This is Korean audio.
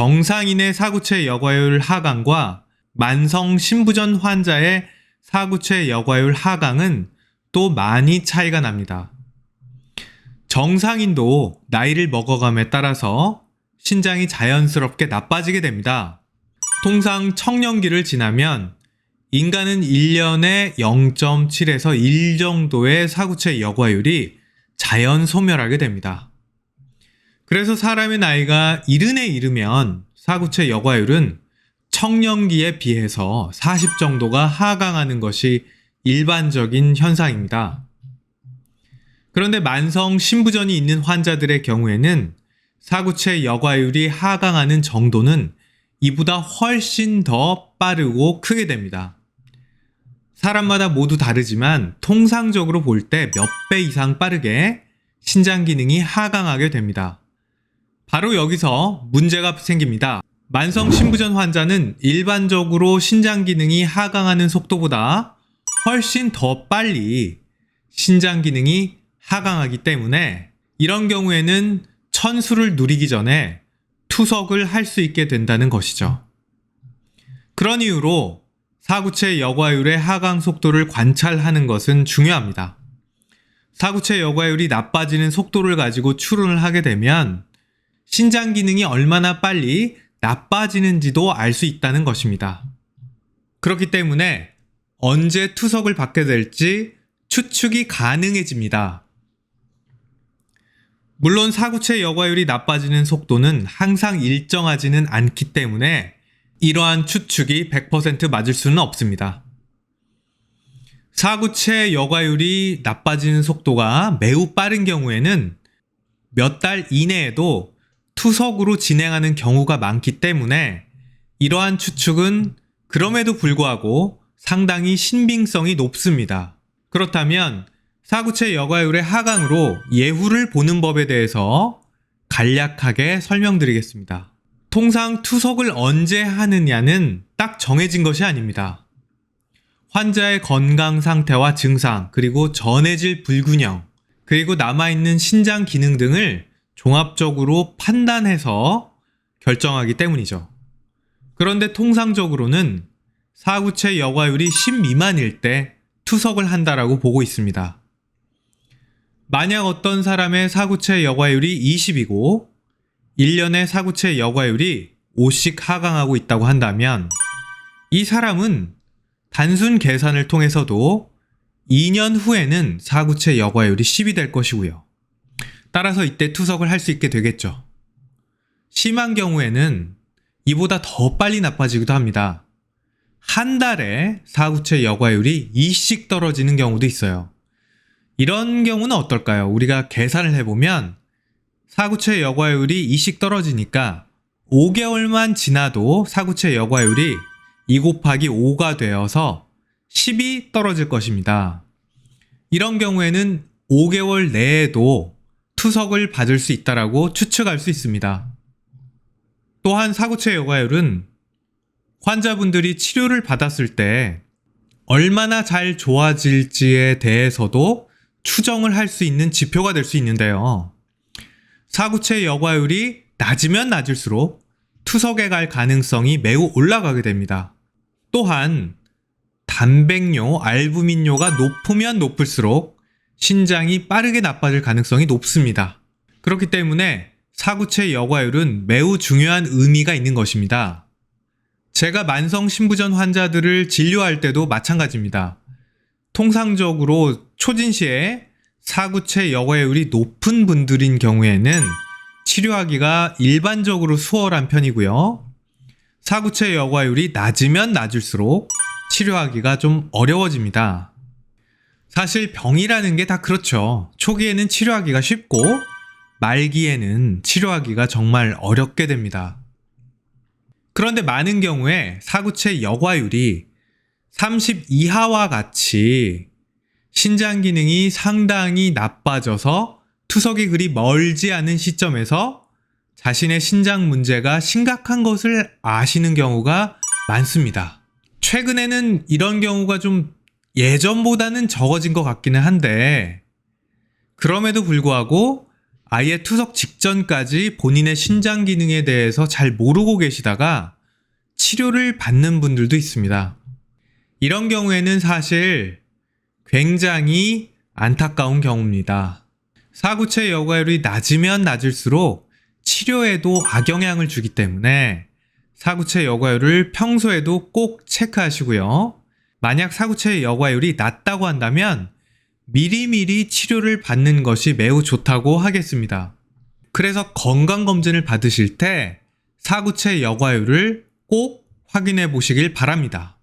정상인의 사구체 여과율 하강과 만성 신부전 환자의 사구체 여과율 하강은 또 많이 차이가 납니다. 정상인도 나이를 먹어감에 따라서 신장이 자연스럽게 나빠지게 됩니다. 통상 청년기를 지나면 인간은 1년에 0.7에서 1 정도의 사구체 여과율이 자연 소멸하게 됩니다. 그래서 사람의 나이가 70에 이르면 사구체 여과율은 청년기에 비해서 40 정도가 하강하는 것이 일반적인 현상입니다. 그런데 만성 신부전이 있는 환자들의 경우에는 사구체 여과율이 하강하는 정도는 이보다 훨씬 더 빠르고 크게 됩니다. 사람마다 모두 다르지만 통상적으로 볼 때 몇 배 이상 빠르게 신장 기능이 하강하게 됩니다. 바로 여기서 문제가 생깁니다. 만성 신부전 환자는 일반적으로 신장 기능이 하강하는 속도보다 훨씬 더 빨리 신장 기능이 하강하기 때문에 이런 경우에는 천수를 누리기 전에 투석을 할 수 있게 된다는 것이죠. 그런 이유로 사구체 여과율의 하강 속도를 관찰하는 것은 중요합니다. 사구체 여과율이 나빠지는 속도를 가지고 추론을 하게 되면 신장 기능이 얼마나 빨리 나빠지는지도 알 수 있다는 것입니다. 그렇기 때문에 언제 투석을 받게 될지 추측이 가능해집니다. 물론 사구체 여과율이 나빠지는 속도는 항상 일정하지는 않기 때문에 이러한 추측이 100% 맞을 수는 없습니다. 사구체 여과율이 나빠지는 속도가 매우 빠른 경우에는 몇 달 이내에도 투석으로 진행하는 경우가 많기 때문에 이러한 추측은 그럼에도 불구하고 상당히 신빙성이 높습니다. 그렇다면 사구체 여과율의 하강으로 예후를 보는 법에 대해서 간략하게 설명드리겠습니다. 통상 투석을 언제 하느냐는 딱 정해진 것이 아닙니다. 환자의 건강 상태와 증상, 그리고 전해질 불균형, 그리고 남아있는 신장 기능 등을 종합적으로 판단해서 결정하기 때문이죠. 그런데 통상적으로는 사구체 여과율이 10 미만일 때 투석을 한다라고 보고 있습니다. 만약 어떤 사람의 사구체 여과율이 20이고 1년에 사구체 여과율이 5씩 하강하고 있다고 한다면 이 사람은 단순 계산을 통해서도 2년 후에는 사구체 여과율이 10이 될 것이고요. 따라서 이때 투석을 할 수 있게 되겠죠. 심한 경우에는 이보다 더 빨리 나빠지기도 합니다. 한 달에 사구체 여과율이 2씩 떨어지는 경우도 있어요. 이런 경우는 어떨까요? 우리가 계산을 해보면 사구체 여과율이 2씩 떨어지니까 5개월만 지나도 사구체 여과율이 2 곱하기 5가 되어서 10이 떨어질 것입니다. 이런 경우에는 5개월 내에도 투석을 받을 수 있다라고 추측할 수 있습니다. 또한 사구체 여과율은 환자분들이 치료를 받았을 때 얼마나 잘 좋아질지에 대해서도 추정을 할 수 있는 지표가 될 수 있는데요. 사구체 여과율이 낮으면 낮을수록 투석에 갈 가능성이 매우 올라가게 됩니다. 또한 단백뇨, 알부민뇨가 높으면 높을수록 신장이 빠르게 나빠질 가능성이 높습니다. 그렇기 때문에 사구체 여과율은 매우 중요한 의미가 있는 것입니다. 제가 만성 신부전 환자들을 진료할 때도 마찬가지입니다. 통상적으로 초진시에 사구체 여과율이 높은 분들인 경우에는 치료하기가 일반적으로 수월한 편이고요. 사구체 여과율이 낮으면 낮을수록 치료하기가 좀 어려워집니다. 사실 병이라는 게 다 그렇죠. 초기에는 치료하기가 쉽고 말기에는 치료하기가 정말 어렵게 됩니다. 그런데 많은 경우에 사구체 여과율이 30 이하와 같이 신장 기능이 상당히 나빠져서 투석이 그리 멀지 않은 시점에서 자신의 신장 문제가 심각한 것을 아시는 경우가 많습니다. 최근에는 이런 경우가 좀 예전보다는 적어진 것 같기는 한데 그럼에도 불구하고 아예 투석 직전까지 본인의 신장 기능에 대해서 잘 모르고 계시다가 치료를 받는 분들도 있습니다. 이런 경우에는 사실 굉장히 안타까운 경우입니다. 사구체 여과율이 낮으면 낮을수록 치료에도 악영향을 주기 때문에 사구체 여과율을 평소에도 꼭 체크하시고요. 만약 사구체 여과율이 낮다고 한다면 미리미리 치료를 받는 것이 매우 좋다고 하겠습니다. 그래서 건강검진을 받으실 때 사구체 여과율을 꼭 확인해 보시길 바랍니다.